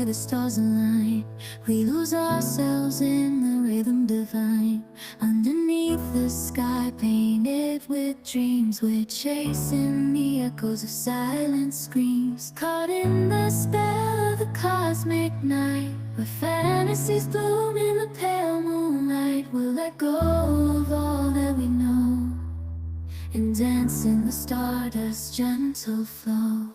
the stars align. We lose ourselves in the rhythm divine. Underneath the sky painted with dreams, we're chasing the echoes of silent screams. Caught in the spell of the cosmic night, where fantasies bloom in the pale moonlight. We'll let go of all that we know and dance in the stardust's gentle flow.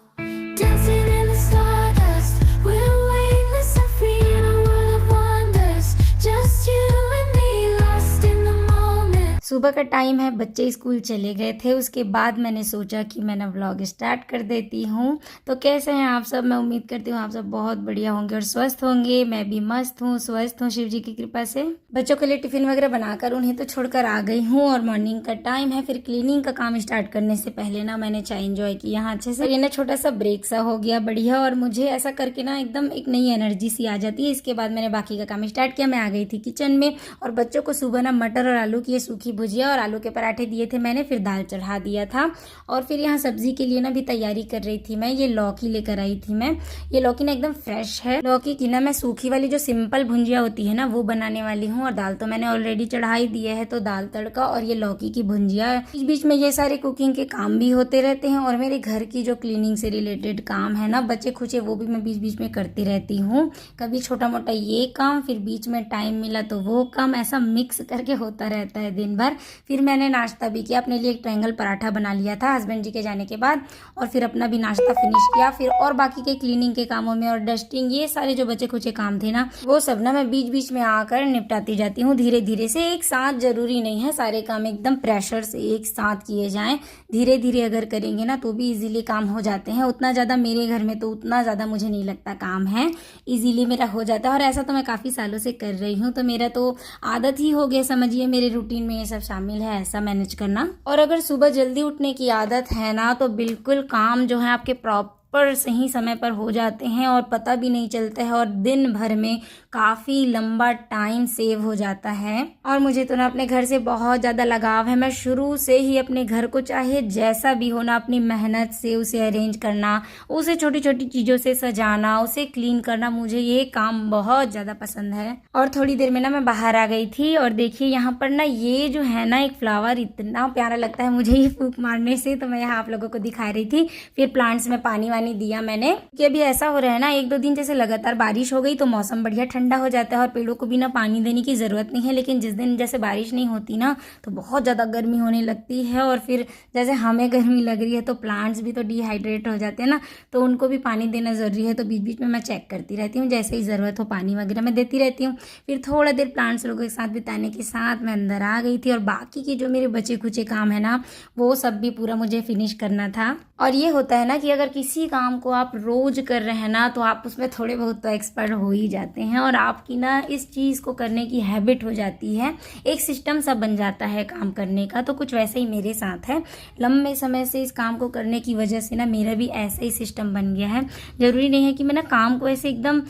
Dancing in the stardust, we're weightless and free in a world of wonders. Just you and me, lost in the moment. सुबह का time है, बच्चे school चले गए थे। उसके बाद मैंने सोचा कि मैंने व्लॉग स्टार्ट कर देती हूँ। तो कैसे हैं आप सब? मैं उम्मीद करती हूँ आप सब बहुत बढ़िया होंगे और स्वस्थ होंगे। मैं भी मस्त हूँ, स्वस्थ हूँ शिव जी की कृपा से। बच्चों के लिए टिफिन वगैरह बनाकर उन्हें तो छोड़कर आ गई हूँ और मॉर्निंग का टाइम है। फिर क्लीनिंग का काम स्टार्ट करने से पहले ना मैंने चाय एंजॉय किया यहाँ अच्छे से। ये ना छोटा सा ब्रेक सा हो गया बढ़िया, और मुझे ऐसा करके ना एकदम एक नई एनर्जी सी आ जाती है। इसके बाद मैंने बाकी का काम स्टार्ट किया। मैं आ गई थी किचन में और बच्चों को सुबह ना मटर और आलू की सूखी भुजिया और आलू के पराठे दिए थे मैंने। फिर दाल चढ़ा दिया था और फिर यहाँ सब्जी के लिए ना भी तैयारी कर रही थी मैं। ये लौकी लेकर आई थी मैं। ये लौकी ना एकदम फ्रेश है। लौकी की ना मैं सूखी वाली जो सिंपल भुंजिया होती है ना वो बनाने वाली हूँ। और दाल तो मैंने ऑलरेडी चढ़ाई दिया है, तो दाल तड़का और ये लौकी की भुंजिया। बीच बीच में ये सारे कुकिंग के काम भी होते रहते हैं और मेरे घर की जो क्लीनिंग से रिलेटेड काम है ना, बच्चे खुचे, वो भी मैं बीच बीच में करती रहती हूँ। कभी छोटा मोटा ये काम, फिर बीच में टाइम मिला तो वो काम, ऐसा मिक्स करके होता रहता है दिन भर। फिर मैंने नाश्ता भी किया, अपने लिए एक ट्रायंगल पराठा बना लिया था हस्बैंड जी के जाने के बाद, और फिर अपना भी नाश्ता फिनिश किया। फिर और बाकी के क्लीनिंग के कामों में और डस्टिंग, ये सारे जो बचे खुचे काम थे ना, वो सब ना मैं बीच बीच में आकर निपटाती जाती हूँ धीरे धीरे से। एक साथ जरूरी नहीं है सारे काम एकदम प्रेशर से एक साथ किए जाएं। धीरे धीरे अगर करेंगे ना तो भी इजीली काम हो जाते हैं। उतना ज़्यादा मेरे घर में तो उतना ज़्यादा मुझे नहीं लगता काम है, इजीली मेरा हो जाता है। और ऐसा तो मैं काफ़ी सालों से कर रही हूँ, तो मेरा तो आदत ही हो गया, समझिए मेरे रूटीन में ये सब शामिल है ऐसा मैनेज करना। और अगर सुबह जल्दी उठने की आदत है ना तो बिल्कुल काम जो है आपके प्रॉपर सही समय पर हो जाते हैं और पता भी नहीं चलता है, और दिन भर में काफ़ी लंबा टाइम सेव हो जाता है। और मुझे तो ना अपने घर से बहुत ज़्यादा लगाव है। मैं शुरू से ही अपने घर को चाहे जैसा भी हो ना, अपनी मेहनत से उसे अरेंज करना, उसे छोटी छोटी चीज़ों से सजाना, उसे क्लीन करना, मुझे ये काम बहुत ज़्यादा पसंद है। और थोड़ी देर में ना मैं बाहर आ गई थी और देखिए यहाँ पर ना ये जो है ना एक फ्लावर इतना प्यारा लगता है मुझे ये फूंक मारने से, तो मैं यहाँ आप लोगों को दिखा रही थी। फिर प्लांट्स में पानी दिया मैंने कि अभी ऐसा हो रहा है ना, एक दो दिन जैसे लगातार बारिश हो गई तो मौसम बढ़िया ठंडा हो जाता है और पेड़ों को भी ना पानी देने की जरूरत नहीं है। लेकिन जिस दिन जैसे बारिश नहीं होती ना तो बहुत ज्यादा गर्मी होने लगती है, और फिर जैसे हमें गर्मी लग रही है तो प्लांट्स भी तो डिहाइड्रेट हो जाते हैं ना, तो उनको भी पानी देना जरूरी है। तो बीच बीच में मैं चेक करती रहती हूँ, जैसे ही जरूरत हो पानी वगैरह मैं देती रहती हूँ। फिर थोड़ा देर प्लांट्स लोगों के साथ बिताने के साथ मैं अंदर आ गई थी और बाकी के जो मेरे बचे खुचे काम है ना वो सब भी पूरा मुझे फिनिश करना था। और ये होता है ना कि अगर किसी काम को आप रोज कर रहे हैं ना तो आप उसमें थोड़े बहुत तो एक्सपर्ट हो ही जाते हैं, और आपकी ना इस चीज़ को करने की हैबिट हो जाती है, एक सिस्टम सा बन जाता है काम करने का। तो कुछ वैसे ही मेरे साथ है, लंबे समय से इस काम को करने की वजह से ना मेरा भी ऐसा ही सिस्टम बन गया है। जरूरी नहीं है कि मैं ना काम को ऐसे एकदम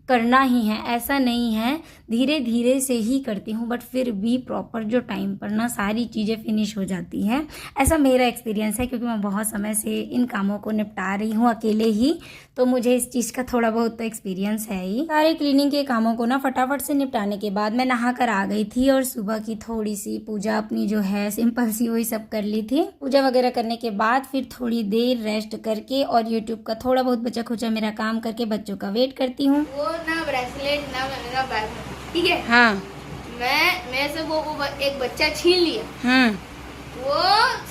करना ही है, ऐसा नहीं है, धीरे धीरे से ही करती हूँ, बट फिर भी प्रॉपर जो टाइम पर ना सारी चीज़ें फिनिश हो जाती हैं। ऐसा मेरा एक्सपीरियंस है, क्योंकि मैं बहुत समय से इन कामों को निपटा रही हूँ अकेले ही, तो मुझे इस चीज़ का थोड़ा बहुत तो एक्सपीरियंस है ही। सारे क्लीनिंग के कामों को ना फटाफट से निपटाने के बाद मैं नहा कर आ गई थी और सुबह की थोड़ी सी पूजा अपनी जो है सिंपल सी वही सब कर ली थी। पूजा वगैरह करने के बाद फिर थोड़ी देर रेस्ट करके और यूट्यूब का थोड़ा बहुत बचा खुचा मेरा काम करके बच्चों का वेट करती हूँ। ना ब्रेसलेट ना मेरा बैग, ठीक है। हाँ, मैं से वो एक बच्चा छीन लिया, वो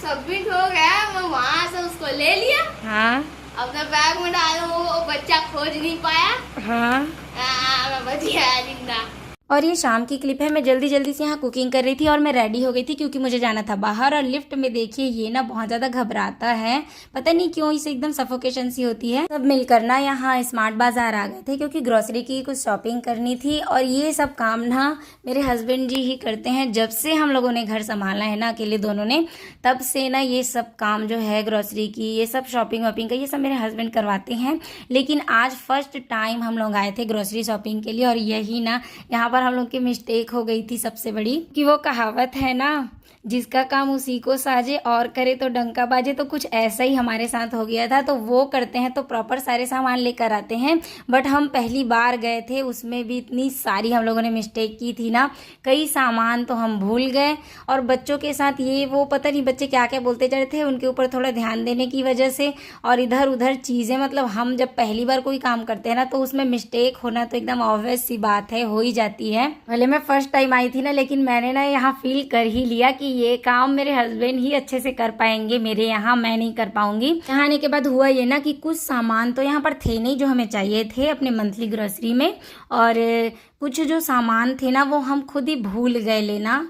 सबमिट हो गया, मैं वहाँ से उसको ले लिया, हाँ, अपने बैग में डाला, वो बच्चा खोज नहीं पाया। हाँ। मैं बच गया जिंदा। और ये शाम की क्लिप है। मैं जल्दी जल्दी से यहाँ कुकिंग कर रही थी और मैं रेडी हो गई थी क्योंकि मुझे जाना था बाहर। और लिफ्ट में देखिए ये ना बहुत ज़्यादा घबराता है, पता नहीं क्यों, इसे एकदम सफोकेशन सी होती है। सब मिलकर ना यहाँ स्मार्ट बाजार आ गए थे क्योंकि ग्रोसरी की कुछ शॉपिंग करनी थी। और ये सब काम ना मेरे हस्बैंड जी ही करते हैं। जब से हम लोगों ने घर संभाला है ना अकेले दोनों ने, तब से ना ये सब काम जो है ग्रोसरी की, ये सब शॉपिंग वॉपिंग का, ये सब मेरे हस्बैंड करवाते हैं। लेकिन आज फर्स्ट टाइम हम लोग आए थे ग्रोसरी शॉपिंग के लिए, और यही ना यहाँ पर हम लोग की मिस्टेक हो गई थी सबसे बड़ी, कि वो कहावत है ना, जिसका काम उसी को साजे और करे तो डंका बाजे। तो कुछ ऐसा ही हमारे साथ हो गया था। तो वो करते हैं तो प्रॉपर सारे सामान लेकर आते हैं, बट हम पहली बार गए थे, उसमें भी इतनी सारी हम लोगों ने मिस्टेक की थी ना, कई सामान तो हम भूल गए। और बच्चों के साथ ये वो पता नहीं बच्चे क्या क्या बोलते जा रहे थे, उनके ऊपर थोड़ा ध्यान देने की वजह से और इधर उधर चीज़ें, मतलब हम जब पहली बार कोई काम करते हैं ना तो उसमें मिस्टेक होना तो एकदम ऑब्वियस सी बात है, हो ही जाती है। भले मैं फर्स्ट टाइम आई थी ना, लेकिन मैंने ना यहाँ फील कर ही लिया कि ये काम मेरे हस्बैंड ही अच्छे से कर पाएंगे, मेरे यहाँ मैं नहीं कर पाऊंगी। यहाँ आने के बाद हुआ ये ना कि कुछ सामान तो यहाँ पर थे नहीं जो हमें चाहिए थे अपने मंथली ग्रोसरी में, और कुछ जो सामान थे ना वो हम खुद ही भूल गए लेना।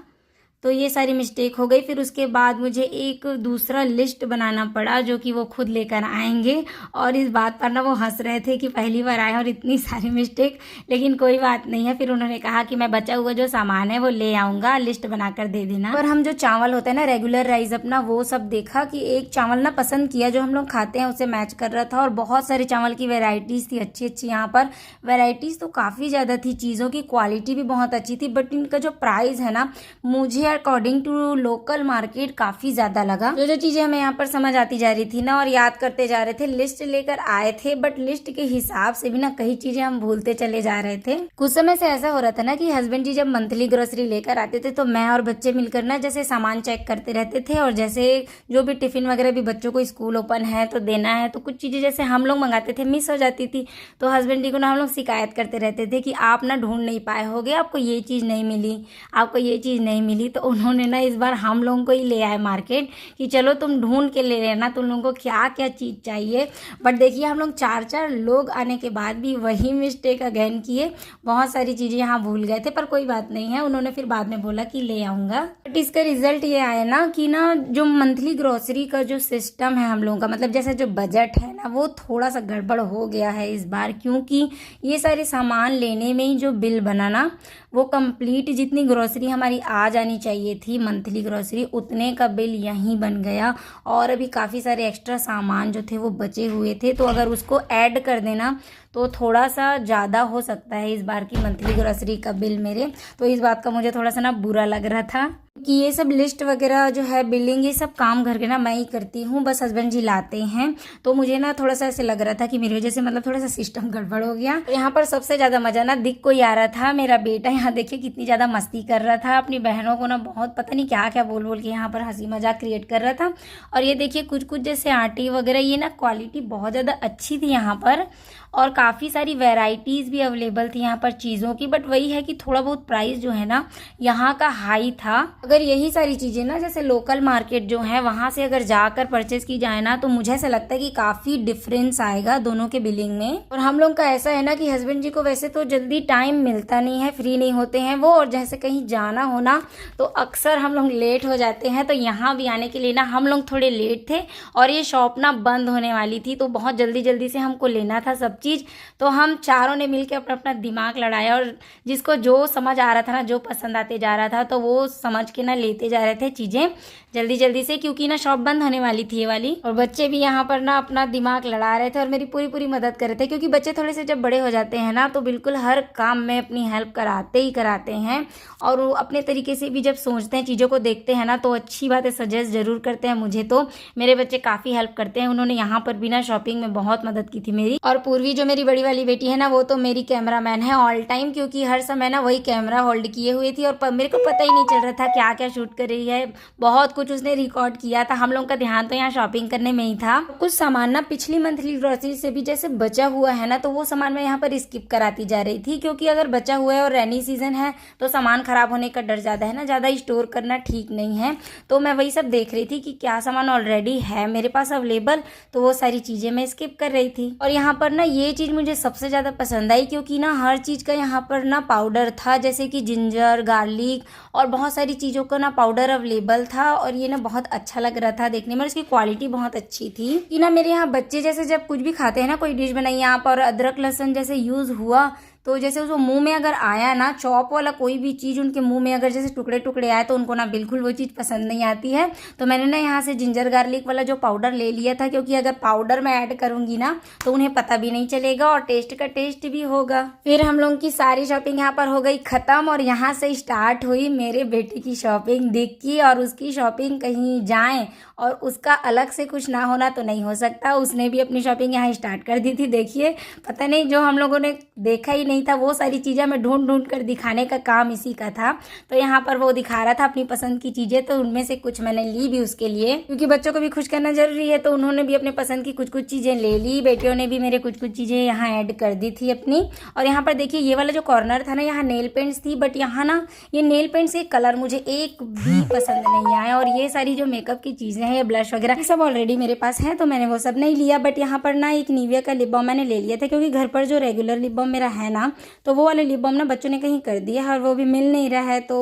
तो ये सारी मिस्टेक हो गई। फिर उसके बाद मुझे एक दूसरा लिस्ट बनाना पड़ा जो कि वो खुद लेकर आएंगे, और इस बात पर ना वो हंस रहे थे कि पहली बार आए और इतनी सारी मिस्टेक, लेकिन कोई बात नहीं है। फिर उन्होंने कहा कि मैं बचा हुआ जो सामान है वो ले आऊँगा, लिस्ट बनाकर दे देना। और हम जो चावल होता है ना रेगुलर राइस अपना, वो सब देखा कि एक चावल ना पसंद किया जो हम लोग खाते हैं उसे मैच कर रहा था, और बहुत सारे चावल की वेराइटीज़ थी अच्छी अच्छी। यहाँ पर वेराइटीज़ तो काफ़ी ज़्यादा थी, चीज़ों की क्वालिटी भी बहुत अच्छी थी, बट इनका जो प्राइस है ना मुझे अकॉर्डिंग टू लोकल मार्केट काफ़ी ज़्यादा लगा। जो जो चीज़ें हमें यहाँ पर समझ आती जा रही थी ना और याद करते जा रहे थे, लिस्ट लेकर आए थे, बट लिस्ट के हिसाब से भी ना कई चीज़ें हम भूलते चले जा रहे थे। कुछ समय से ऐसा हो रहा था ना कि हस्बैंड जी जब मंथली ग्रोसरी लेकर आते थे तो मैं और बच्चे मिलकर ना जैसे सामान चेक करते रहते थे, और जैसे जो भी टिफिन वगैरह भी बच्चों को स्कूल ओपन है तो देना है, तो कुछ चीज़ें जैसे हम लोग मंगाते थे मिस हो जाती थी, तो हस्बैंड जी को ना हम लोग शिकायत करते रहते थे कि आप ना ढूंढ नहीं पाए होगे, आपको ये चीज़ नहीं मिली, आपको ये चीज़ नहीं मिली। तो उन्होंने ना इस बार हम लोगों को ही ले आए मार्केट कि चलो तुम ढूंढ के ले लेना तुम लोगों को क्या क्या चीज़ चाहिए। बट देखिए हम लोग 4 लोग आने के बाद भी वही मिस्टेक अगेन किए, बहुत सारी चीज़ें यहाँ भूल गए थे, पर कोई बात नहीं है, उन्होंने फिर बाद में बोला कि ले आऊँगा। बट इसका रिजल्ट ये आया ना कि ना जो मंथली ग्रोसरी का जो सिस्टम है हम लोगों का, मतलब जैसे जो बजट है ना वो थोड़ा सा गड़बड़ हो गया है इस बार, क्योंकि ये सारे सामान लेने में ही जो बिल बनाना वो कंप्लीट जितनी ग्रोसरी हमारी आ जानी चाहिए थी मंथली ग्रोसरी उतने का बिल यहीं बन गया, और अभी काफ़ी सारे एक्स्ट्रा सामान जो थे वो बचे हुए थे, तो अगर उसको ऐड कर देना तो थोड़ा सा ज़्यादा हो सकता है इस बार की मंथली ग्रोसरी का बिल मेरे। तो इस बात का मुझे थोड़ा सा ना बुरा लग रहा था कि ये सब लिस्ट वगैरह जो है बिलिंग ये सब काम घर के ना मैं ही करती हूँ, बस हस्बैंड जी लाते हैं। तो मुझे ना थोड़ा सा ऐसे लग रहा था कि मेरी वजह से मतलब थोड़ा सा सिस्टम गड़बड़ हो गया। यहाँ पर सबसे ज़्यादा मज़ा ना दिख को ही आ रहा था, मेरा बेटा यहाँ देखिए कितनी ज़्यादा मस्ती कर रहा था, अपनी बहनों को ना बहुत पता नहीं क्या क्या बोल बोल के यहाँ पर हंसी मजाक क्रिएट कर रहा था। और ये देखिए कुछ कुछ जैसे आटे वगैरह ये ना क्वालिटी बहुत ज़्यादा अच्छी थी यहाँ पर, और काफ़ी सारी वैरायटीज़ भी अवेलेबल थी यहाँ पर चीज़ों की, बट वही है कि थोड़ा बहुत प्राइस जो है ना यहाँ का हाई था। अगर यही सारी चीज़ें ना जैसे लोकल मार्केट जो है वहाँ से अगर जाकर परचेस की जाए ना तो मुझे ऐसा लगता है कि काफ़ी डिफरेंस आएगा दोनों के बिलिंग में। और हम लोग का ऐसा है ना कि हस्बैंड जी को वैसे तो जल्दी टाइम मिलता नहीं है, फ्री नहीं होते हैं वो, और जैसे कहीं जाना हो ना तो अक्सर हम लोग लेट हो जाते हैं। तो यहाँ भी आने के लिए ना हम लोग थोड़े लेट थे, और ये शॉप ना बंद होने वाली थी, तो बहुत जल्दी जल्दी से हमको लेना था सब चीज़। तो हम चारों ने मिलकर अपना अपना दिमाग लड़ाया, और जिसको जो समझ आ रहा था ना, जो पसंद आते जा रहा था, तो वो समझ के ना लेते जा रहे थे चीज़ें जल्दी जल्दी से, क्योंकि ना शॉप बंद होने वाली थी ये वाली। और बच्चे भी यहाँ पर ना अपना दिमाग लड़ा रहे थे और मेरी पूरी पूरी मदद कर रहे थे, क्योंकि बच्चे थोड़े से जब बड़े हो जाते हैं ना तो बिल्कुल हर काम में अपनी हेल्प कराते ही कराते हैं, और वो अपने तरीके से भी जब सोचते हैं चीज़ों को देखते हैं ना तो अच्छी बातें सजेस्ट ज़रूर करते हैं मुझे। तो मेरे बच्चे काफ़ी हेल्प करते हैं, उन्होंने यहाँ पर भी ना शॉपिंग में बहुत मदद की थी मेरी। और पूर्वी जो मेरी बड़ी वाली बेटी है ना वो तो मेरी कैमरामैन है ऑल टाइम, क्योंकि हर समय ना वही कैमरा होल्ड किए हुई थी, और मेरे को पता ही नहीं चल रहा था क्या क्या शूट कर रही है, बहुत कुछ उसने रिकॉर्ड किया था। हम लोग का ध्यान तो यहाँ शॉपिंग करने में ही था। कुछ सामान ना पिछली मंथली ग्रोसरी से भी जैसे बचा हुआ है ना तो वो सामान मैं यहाँ पर स्किप कराती जा रही थी, क्योंकि अगर बचा हुआ है और रेनी सीजन है तो सामान खराब होने का डर ज़्यादा है ना, ज़्यादा स्टोर करना ठीक नहीं है। तो मैं वही सब देख रही थी कि क्या सामान ऑलरेडी है मेरे पास अवेलेबल, तो वो सारी चीज़ें मैं स्किप कर रही थी। और यहाँ पर ना ये चीज़ मुझे सबसे ज़्यादा पसंद आई, क्योंकि ना हर चीज़ का यहाँ पर ना पाउडर था, जैसे कि जिंजर, गार्लिक और बहुत सारी चीज़ों का ना पाउडर अवेलेबल था, और ये ना बहुत अच्छा लग रहा था देखने में, इसकी क्वालिटी बहुत अच्छी थी। कि ना मेरे यहाँ बच्चे जैसे जब कुछ भी खाते हैं ना, कोई डिश बनाई यहाँ पर अदरक लहसुन जैसे यूज़ हुआ तो जैसे उसको मुंह में अगर आया ना, चॉप वाला कोई भी चीज़ उनके मुंह में अगर जैसे टुकड़े टुकड़े आए तो उनको ना बिल्कुल वो चीज़ पसंद नहीं आती है। तो मैंने ना यहाँ से जिंजर गार्लिक वाला जो पाउडर ले लिया था, क्योंकि अगर पाउडर मैं ऐड करूँगी ना तो उन्हें पता भी नहीं चलेगा और टेस्ट का टेस्ट भी होगा। फिर हम लोगों की सारी शॉपिंग यहाँ पर हो गई ख़त्म और यहाँ से स्टार्ट हुई मेरे बेटे की शॉपिंग। दिक्की और उसकी शॉपिंग कहीं जाएँ और उसका अलग से कुछ ना होना तो नहीं हो सकता। उसने भी अपनी शॉपिंग यहाँ स्टार्ट कर दी थी। देखिए, पता नहीं जो हम लोगों ने देखा ही नहीं था वो सारी चीज़ें मैं ढूंढ ढूंढ कर दिखाने का काम इसी का था। तो यहाँ पर वो दिखा रहा था अपनी पसंद की चीज़ें, तो उनमें से कुछ मैंने ली भी उसके लिए, क्योंकि बच्चों को भी खुश करना जरूरी है। तो उन्होंने भी अपने पसंद की कुछ कुछ चीज़ें ले ली। बेटियों ने भी मेरे कुछ कुछ चीज़ें यहाँ ऐड कर दी थी अपनी। और यहाँ पर देखिए, ये वाला जो कॉर्नर था ना, यहाँ नेल पेंट्स थी, बट यहाँ ना ये नेल पेंट्स के कलर मुझे एक भी पसंद नहीं आया। और ये सारी जो मेकअप की चीज़ें हैं, ब्लश वगैरह, सब ऑलरेडी मेरे पास है तो मैंने वो सब नहीं लिया। बट यहाँ पर ना एक निविया का लिप बाम मैंने ले लिया था, क्योंकि घर पर जो रेगुलर लिप बाम मेरा है ना, तो वो वाले लिप बाम ना बच्चों ने कहीं कर दिया है और वो भी मिल नहीं रहा है। तो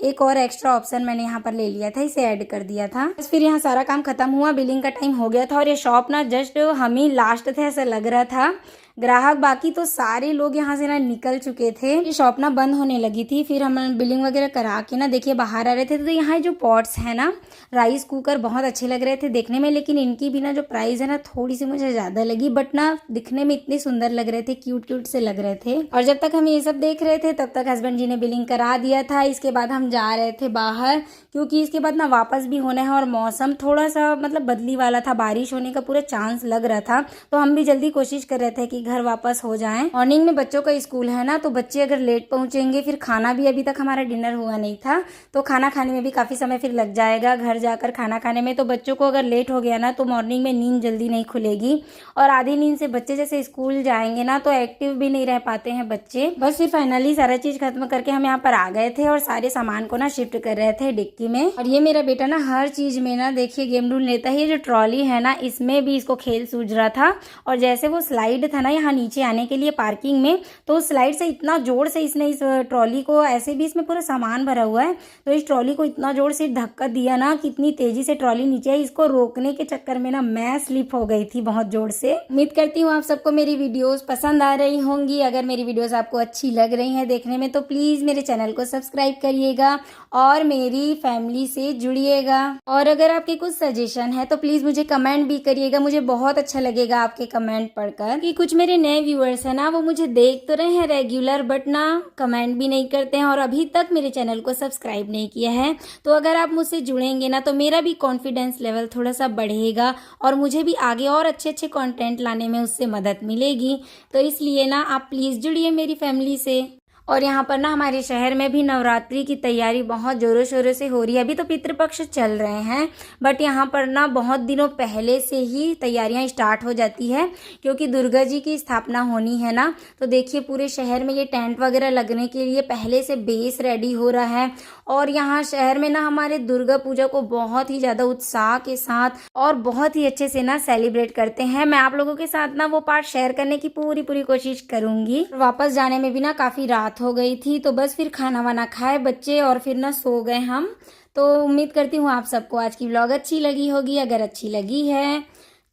एक और एक्स्ट्रा ऑप्शन मैंने यहाँ पर ले लिया था, इसे ऐड कर दिया था। बस फिर यहाँ सारा काम खत्म हुआ, बिलिंग का टाइम हो गया था और ये शॉप ना जस्ट हम ही लास्ट थे ऐसा लग रहा था। ग्राहक बाकी तो सारे लोग यहाँ से ना निकल चुके थे। ये शॉप ना बंद होने लगी थी। फिर हम बिलिंग वगैरह करा के ना देखिए बाहर आ रहे थे। तो यहाँ जो पॉट्स है ना, राइस कुकर, बहुत अच्छे लग रहे थे देखने में, लेकिन इनकी भी ना जो प्राइस है ना थोड़ी सी मुझे ज़्यादा लगी, बट ना दिखने में इतने सुंदर लग रहे थे, क्यूट क्यूट से लग रहे थे। और जब तक हम ये सब देख रहे थे तब तक हस्बैंड जी ने बिलिंग करा दिया था। इसके बाद हम जा रहे थे बाहर, क्योंकि इसके बाद ना वापस भी होना है और मौसम थोड़ा सा मतलब बदली वाला था, बारिश होने का पूरा चांस लग रहा था। तो हम भी जल्दी कोशिश कर रहे थे कि घर वापस हो जाए। मॉर्निंग में बच्चों का स्कूल है ना, तो बच्चे अगर लेट पहुंचेंगे, फिर खाना भी अभी तक हमारा डिनर हुआ नहीं था, तो खाना खाने में भी काफ़ी समय फिर लग जाएगा घर जाकर खाना खाने में। तो बच्चों को अगर लेट हो गया ना तो मॉर्निंग में नींद जल्दी नहीं खुलेगी और आधी नींद से बच्चे जैसे स्कूल जाएंगे ना तो एक्टिव भी नहीं रह पाते हैं बच्चे। बस फिर फाइनली सारा चीज़ खत्म करके हम यहाँ पर आ गए थे और सारे सामान को ना शिफ्ट कर रहे थे डिक्की में। और ये मेरा बेटा ना हर चीज़ में ना देखिए गेम ढूंढ लेता है। ये जो ट्रॉली है ना, इसमें भी इसको खेल सूझ रहा था। और जैसे वो स्लाइड था ना यहाँ नीचे आने के लिए पार्किंग में, तो उस स्लाइड से इतना जोर से इसने इस ट्रॉली को, ऐसे भी इसमें पूरा सामान भरा हुआ है, तो इस ट्रॉली को इतना जोर से धक्का दिया ना, कितनी तेजी से ट्रॉली नीचे आई। इसको रोकने के चक्कर में ना मैं स्लिप हो गई थी बहुत जोर से। उम्मीद करती हूँ आप सबको मेरी वीडियोस पसंद आ रही होंगी। अगर मेरी वीडियोस आपको अच्छी लग रही हैं देखने में तो प्लीज मेरे चैनल को सब्सक्राइब करिएगा और मेरी फैमिली से जुड़िएगा। और अगर आपके कुछ सजेशन है तो प्लीज मुझे कमेंट भी करिएगा, मुझे बहुत अच्छा लगेगा आपके कमेंट पढ़कर। कि कुछ मेरे नए व्यूअर्स है ना, वो मुझे देख तो रहे हैं रेगुलर, बट ना कमेंट भी नहीं करते हैं और अभी तक मेरे चैनल को सब्सक्राइब नहीं किया है। तो अगर आप मुझसे जुड़ेंगे ना तो मेरा भी कॉन्फिडेंस लेवल थोड़ा सा बढ़ेगा और मुझे भी आगे और अच्छे अच्छे कंटेंट लाने में उससे मदद मिलेगी। तो इसलिए ना आप प्लीज़ जुड़िए मेरी फैमिली से। और यहाँ पर ना हमारे शहर में भी नवरात्रि की तैयारी बहुत ज़ोरों शोरों से हो रही है। अभी तो पितृपक्ष चल रहे हैं, बट यहाँ पर ना बहुत दिनों पहले से ही तैयारियाँ स्टार्ट हो जाती है, क्योंकि दुर्गा जी की स्थापना होनी है ना। तो देखिए पूरे शहर में ये टेंट वगैरह लगने के लिए पहले से बेस रेडी हो रहा है। और यहाँ शहर में ना हमारे दुर्गा पूजा को बहुत ही ज़्यादा उत्साह के साथ और बहुत ही अच्छे से ना सेलिब्रेट करते हैं। मैं आप लोगों के साथ ना वो पार्ट शेयर करने की पूरी कोशिश करूँगी। वापस जाने में भी ना काफ़ी रात हो गई थी, तो बस फिर खाना वाना खाए बच्चे और फिर ना सो गए हम। तो उम्मीद करती हूँ आप सबको आज की व्लॉग अच्छी लगी होगी। अगर अच्छी लगी है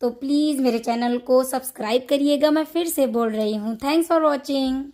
तो प्लीज़ मेरे चैनल को सब्सक्राइब करिएगा। मैं फिर से बोल रही हूँ, थैंक्स फॉर वॉचिंग।